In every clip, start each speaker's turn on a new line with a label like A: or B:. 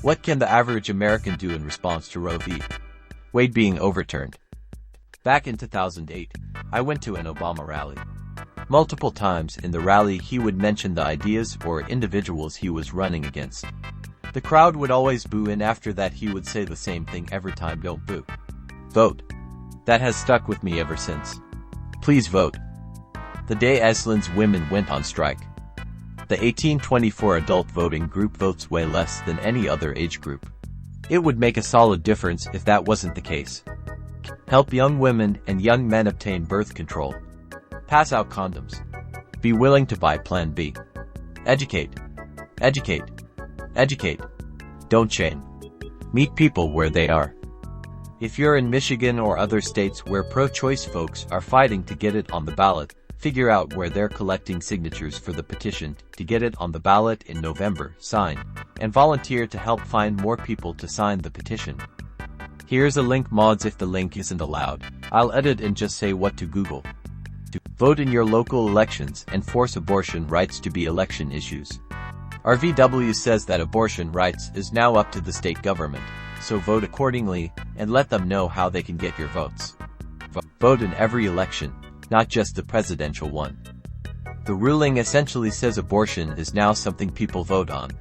A: What can the average American do in response to Roe v. Wade being overturned? Back in 2008, I went to an Obama rally. Multiple times in the rally he would mention the ideas or individuals he was running against. The crowd would always boo, and after that he would say the same thing every time: don't boo. Vote. That has stuck with me ever since. Please vote. The day Iceland's women went on strike. The 18-24 adult voting group votes way less than any other age group. It would make a solid difference if that wasn't the case. Help young women and young men obtain birth control. Pass out condoms. Be willing to buy Plan B. Educate. Educate. Educate. Don't shame. Meet people where they are. If you're in Michigan or other states where pro-choice folks are fighting to get it on the ballot, figure out where they're collecting signatures for the petition to get it on the ballot in November, sign, and volunteer to help find more people to sign the petition. Here's a link, mods. If the link isn't allowed, I'll edit and just say what to Google. Vote in your local elections and force abortion rights to be election issues. RVW says that abortion rights is now up to the state government, so vote accordingly and let them know how they can get your votes. Vote in every election, not just the presidential one. The ruling essentially says abortion is now something people vote on.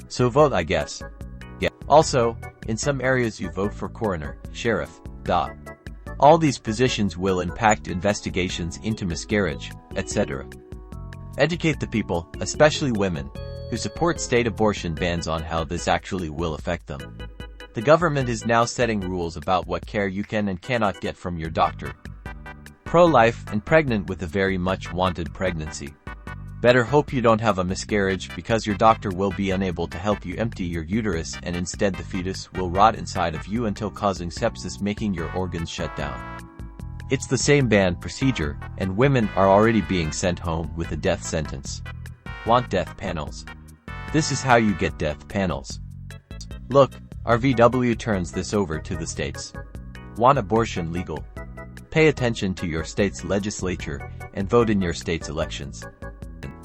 A: So vote, I guess. Yeah. Also, in some areas you vote for coroner, sheriff, all these positions will impact investigations into miscarriage, etc. Educate the people, especially women, who support state abortion bans on how this actually will affect them. The government is now setting rules about what care you can and cannot get from your doctor. Pro-life and pregnant with a very much wanted pregnancy. Better hope you don't have a miscarriage, because your doctor will be unable to help you empty your uterus, and instead the fetus will rot inside of you until causing sepsis, making your organs shut down. It's the same banned procedure, and women are already being sent home with a death sentence. Want death panels? This is how you get death panels. Look, RVW turns this over to the states. Want abortion legal? Pay attention to your state's legislature and vote in your state's elections.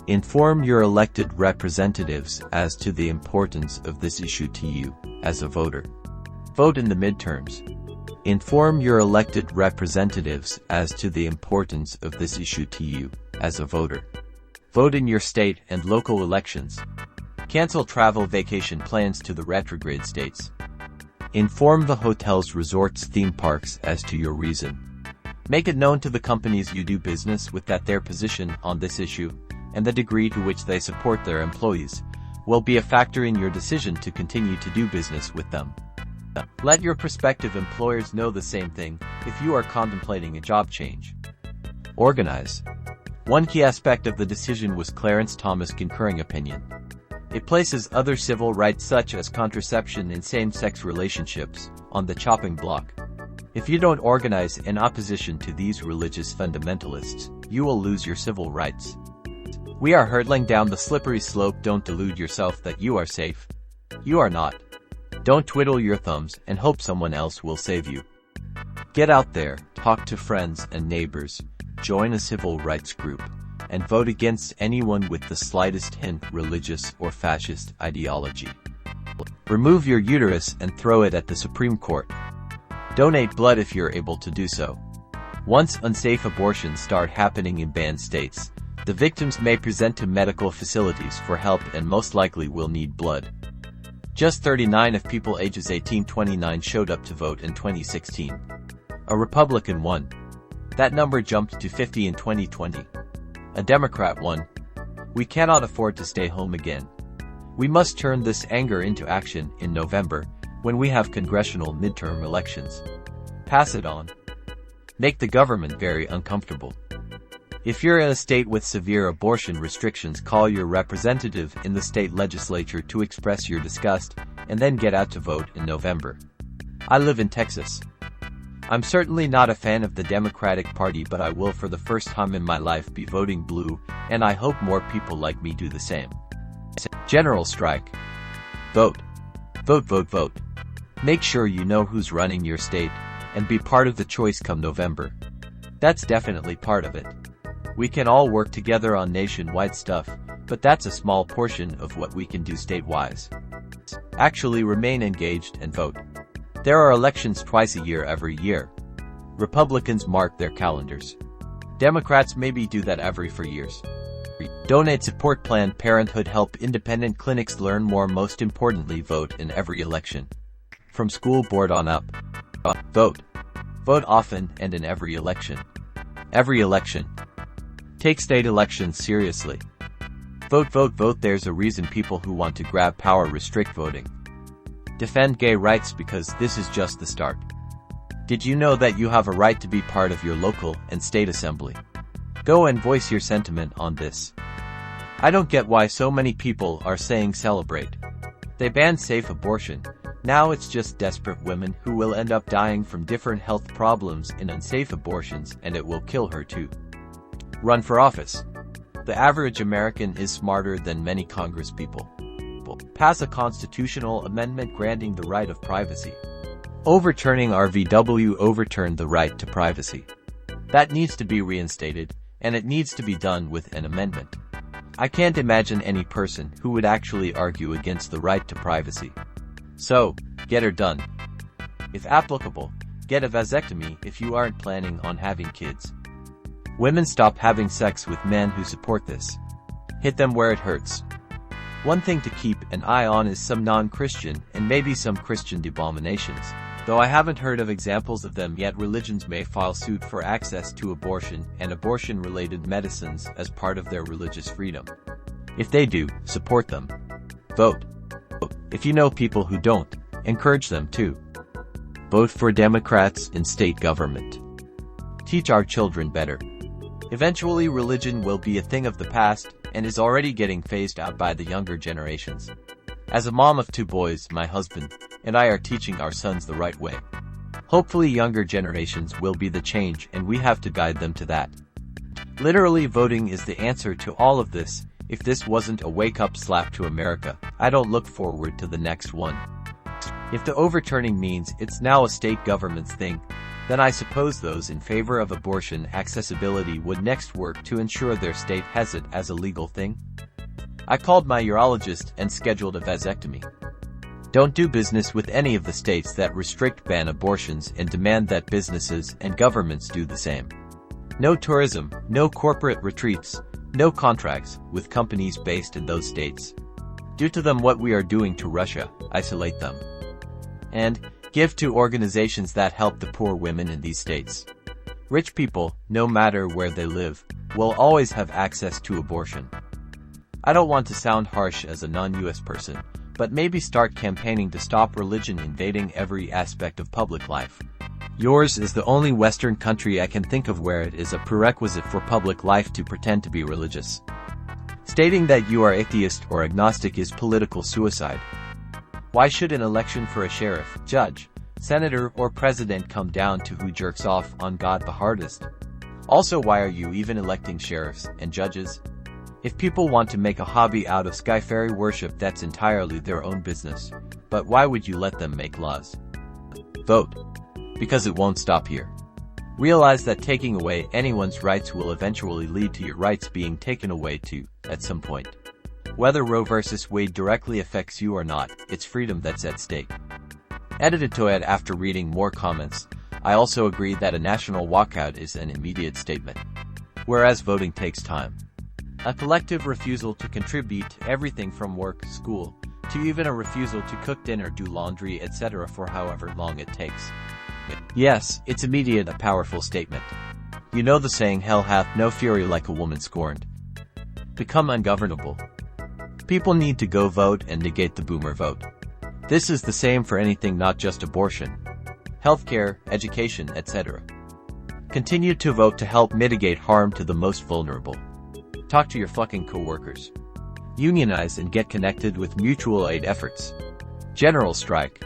A: Inform your elected representatives as to the importance of this issue to you as a voter. Vote in the midterms. Inform your elected representatives as to the importance of this issue to you as a voter. Vote in your state and local elections. Cancel travel vacation plans to the retrograde states. Inform the hotels, resorts, theme parks as to your reason. Make it known to the companies you do business with that their position on this issue and the degree to which they support their employees will be a factor in your decision to continue to do business with them. Let your prospective employers know the same thing if you are contemplating a job change. Organize. One key aspect of the decision was Clarence Thomas' concurring opinion. It places other civil rights such as contraception and same-sex relationships on the chopping block. If you don't organize in opposition to these religious fundamentalists, you will lose your civil rights. We are hurtling down the slippery slope. Don't delude yourself that you are safe. You are not. Don't twiddle your thumbs and hope someone else will save you. Get out there, talk to friends and neighbors, join a civil rights group, and vote against anyone with the slightest hint religious or fascist ideology. Remove your uterus and throw it at the Supreme Court. Donate blood if you're able to do so. Once unsafe abortions start happening in banned states, the victims may present to medical facilities for help and most likely will need blood. Just 39 of people ages 18-29 showed up to vote in 2016. A Republican won. That number jumped to 50 in 2020. A Democrat won. We cannot afford to stay home again. We must turn this anger into action in November, when we have congressional midterm elections. Pass it on. Make the government very uncomfortable. If you're in a state with severe abortion restrictions, call your representative in the state legislature to express your disgust, and then get out to vote in November. I live in Texas. I'm certainly not a fan of the Democratic Party, but I will for the first time in my life be voting blue, and I hope more people like me do the same. General strike. Vote. Vote, vote, vote. Make sure you know who's running your state, and be part of the choice come November. That's definitely part of it. We can all work together on nationwide stuff, but that's a small portion of what we can do statewide. Actually remain engaged and vote. There are elections twice a year every year. Republicans mark their calendars. Democrats maybe do that every 4 years. Donate, support Planned Parenthood, help independent clinics, learn more, most importantly vote in every election. From school board on up. Vote. Vote often and in every election. Every election. Take state elections seriously. Vote, vote, vote. There's a reason people who want to grab power restrict voting. Defend gay rights because this is just the start. Did you know that you have a right to be part of your local and state assembly? Go and voice your sentiment on this. I don't get why so many people are saying celebrate. They banned safe abortion. Now it's just desperate women who will end up dying from different health problems in unsafe abortions, and it will kill her too. Run for office. The average American is smarter than many Congress people. Pass a constitutional amendment granting the right of privacy. Overturning RVW overturned the right to privacy. That needs to be reinstated, and it needs to be done with an amendment. I can't imagine any person who would actually argue against the right to privacy. So, get her done. If applicable, get a vasectomy if you aren't planning on having kids. Women, stop having sex with men who support this. Hit them where it hurts. One thing to keep an eye on is some non-Christian and maybe some Christian abominations. Though I haven't heard of examples of them yet, religions may file suit for access to abortion and abortion-related medicines as part of their religious freedom. If they do, support them. Vote. If you know people who don't, encourage them to. Vote for Democrats in state government. Teach our children better. Eventually, religion will be a thing of the past and is already getting phased out by the younger generations. As a mom of 2 boys, my husband and I are teaching our sons the right way. Hopefully younger generations will be the change, and we have to guide them to that. Literally, voting is the answer to all of this. If this wasn't a wake-up slap to America, I don't look forward to the next one. If the overturning means it's now a state government's thing, then I suppose those in favor of abortion accessibility would next work to ensure their state has it as a legal thing. I called my urologist and scheduled a vasectomy. Don't do business with any of the states that restrict, ban abortions, and demand that businesses and governments do the same. No tourism, no corporate retreats, no contracts with companies based in those states. Do to them what we are doing to Russia, isolate them. And give to organizations that help the poor women in these states. Rich people, no matter where they live, will always have access to abortion. I don't want to sound harsh as a non-US person, but maybe start campaigning to stop religion invading every aspect of public life. Yours is the only Western country I can think of where it is a prerequisite for public life to pretend to be religious. Stating that you are atheist or agnostic is political suicide. Why should an election for a sheriff, judge, senator, or president come down to who jerks off on God the hardest? Also, why are you even electing sheriffs and judges? If people want to make a hobby out of sky fairy worship, that's entirely their own business. But why would you let them make laws? Vote. Because it won't stop here. Realize that taking away anyone's rights will eventually lead to your rights being taken away too, at some point. Whether Roe vs. Wade directly affects you or not, it's freedom that's at stake. Edited. After reading more comments, I also agree that a national walkout is an immediate statement. Whereas voting takes time. A collective refusal to contribute to everything from work, school, to even a refusal to cook dinner, do laundry, etc. for however long it takes. Yes, it's immediate, a powerful statement. You know the saying, hell hath no fury like a woman scorned. Become ungovernable. People need to go vote and negate the boomer vote. This is the same for anything, not just abortion, healthcare, education, etc. Continue to vote to help mitigate harm to the most vulnerable. Talk to your fucking coworkers. Unionize and get connected with mutual aid efforts. General strike.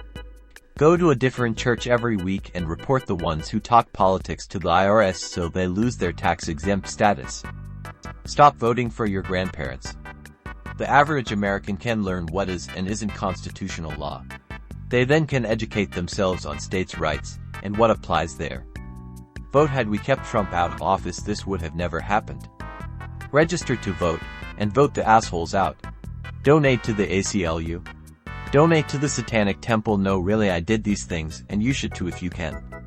A: Go to a different church every week and report the ones who talk politics to the IRS so they lose their tax-exempt status. Stop voting for your grandparents. The average American can learn what is and isn't constitutional law. They then can educate themselves on states' rights and what applies there. Vote. Had we kept Trump out of office, this would have never happened. Register to vote and vote the assholes out. Donate to the ACLU. Donate to the Satanic Temple. No, really, I did these things, and you should too if you can.